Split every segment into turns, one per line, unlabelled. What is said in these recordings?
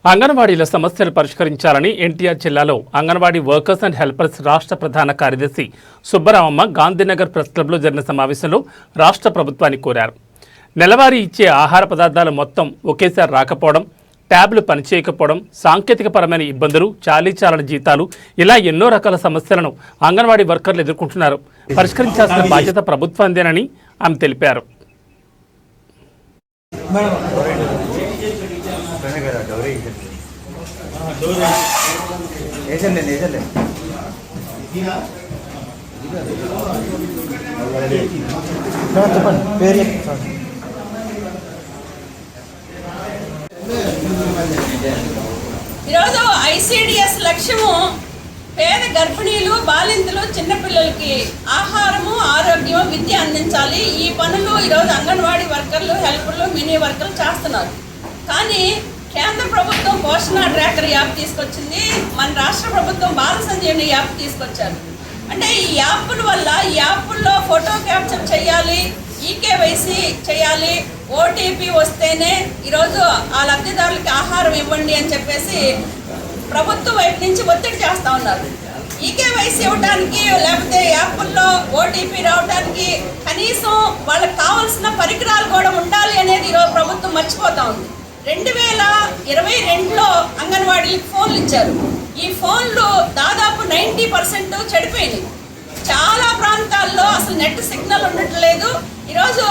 అంగన్వాడీల సమస్యలు పరిష్కరించాలని ఎన్టీఆర్ జిల్లాలో అంగన్వాడీ వర్కర్స్ అండ్ హెల్పర్స్ రాష్ట్ర ప్రధాన కార్యదర్శి సుబ్బరామమ్మ గాంధీనగర్ ప్రెస్ క్లబ్లో జరిగిన సమావేశంలో రాష్ట్ర ప్రభుత్వాన్ని కోరారు. నెలవారీ ఇచ్చే ఆహార పదార్థాలు మొత్తం ఒకేసారి రాకపోవడం, ట్యాబ్లు పనిచేయకపోవడం, సాంకేతికపరమైన ఇబ్బందులు, చాలీచాలన జీతాలు ఇలా ఎన్నో రకాల సమస్యలను అంగన్వాడీ వర్కర్లు ఎదుర్కొంటున్నారు. పరిష్కరించాల్సిన బాధ్యత ప్రభుత్వానిదేనని ఆమె తెలిపారు.
ఈరోజు ఐసిడిఎస్ లక్ష్యము పేద గర్భిణీలు, బాలింతలు, చిన్నపిల్లలకి ఆహారము, ఆరోగ్యం, విద్య అందించాలి. ఈ పనులు ఈరోజు అంగన్వాడీ వర్కర్లు, హెల్పర్లు, మినీ వర్కర్లు చేస్తున్నారు. కానీ కేంద్ర ప్రభుత్వం పోషణ ట్రాకర్ యాప్ తీసుకొచ్చింది, మన రాష్ట్ర ప్రభుత్వం బాల సంజీవని యాప్ తీసుకొచ్చారు. అంటే ఈ యాప్ల వల్ల ఈ యాప్ల్లో ఫోటో క్యాప్చర్ చేయాలి, ఈకేవైసీ చేయాలి, ఓటీపీ వస్తేనే ఈరోజు ఆ లబ్ధిదారులకి ఆహారం ఇవ్వండి అని చెప్పేసి ప్రభుత్వం వైపు నుంచి ఒత్తిడి చేస్తూ ఉన్నారు. ఈకేవైసీ ఇవ్వడానికి లేకపోతే యాప్ల్లో ఓటీపీ రావడానికి కనీసం వాళ్ళకి కావాల్సిన పరికరాలు కూడా ఉండాలి అనేది ఈరోజు ప్రభుత్వం మర్చిపోతూ ఉంది. 2022లో అంగన్వాడీలకు ఫోన్లు ఇచ్చారు. ఈ ఫోన్లు దాదాపు 90% చెడిపోయినాయి. చాలా ప్రాంతాల్లో అసలు నెట్ సిగ్నల్ ఉండట్లేదు. ఈరోజు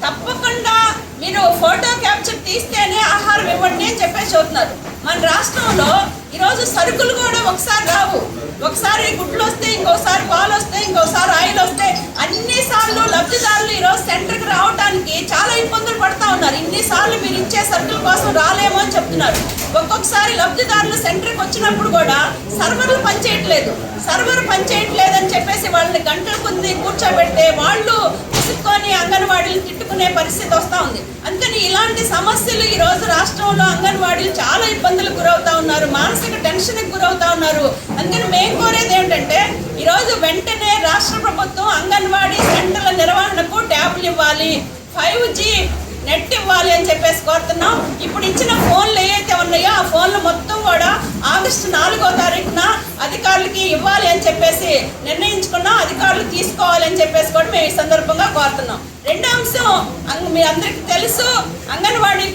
తప్పకుండా మీరు ఫోటో క్యాప్చర్ తీస్తేనే ఆహారం ఇవ్వండి అని చెప్పేసి చూస్తున్నారు. మన రాష్ట్రంలో ఈరోజు సరుకులు కూడా ఒకసారి రావు. ఒకసారి గుడ్లు వస్తే, ఇంకోసారి పాలు వస్తే, ఇంకోసారి ఆయిల్ వస్తే, అన్నిసార్లు లబ్ధిదారులు ఈరోజు సెంటర్కి రావడానికి చాలా ఇబ్బందులు పడుతూ ఉన్నారు. ఇన్నిసార్లు మీరు ఇచ్చే సరుకుల కోసం రాలేమో అని చెప్తున్నారు. ఒక్కొక్కసారి లబ్ధిదారులు సెంటర్కి వచ్చినప్పుడు కూడా సర్వర్లు పనిచేయట్లేదు. సర్వర్ పనిచేయట్లేదని చెప్పేసి వాళ్ళని గంటల కొద్ది కూర్చోబెడితే వాళ్ళు విసుక్కొని అంగన్వాడీలు తిట్టుకునే పరిస్థితి వస్తూ ఉంది. అందుకని ఇలాంటి సమస్యలు ఈరోజు రాష్ట్రంలో అంగన్వాడీలు చాలా ఇబ్బందులకు గురవుతూ ఉన్నారు, మానసిక టెన్షన్కి గురవుతూ ఉన్నారు. అందుకని మేము కోరేది ఏంటంటే ఈరోజు వెంటనే రాష్ట్ర ప్రభుత్వం అంగన్వాడీ సెంటర్ల నిర్వహణకు ట్యాబ్లు ఇవ్వాలి, 5G నెట్ ఇవ్వాలి అని చెప్పేసి కోరుతున్నాం. ఇప్పుడు ఇచ్చిన ఫోన్లు ఏవైతే ఉన్నాయో ఆ ఫోన్లు మొత్తం కూడా ఆగస్టు 4వ తారీఖున అధికారులకి ఇవ్వాలి అని చెప్పేసి నిర్ణయించుకున్నాం. అధికారులు తీసుకోవాలి అని చెప్పేసి కూడా మేము ఈ సందర్భంగా కోరుతున్నాం. రెండో అంశం, మీ అందరికీ తెలుసు, అంగన్వాడీకి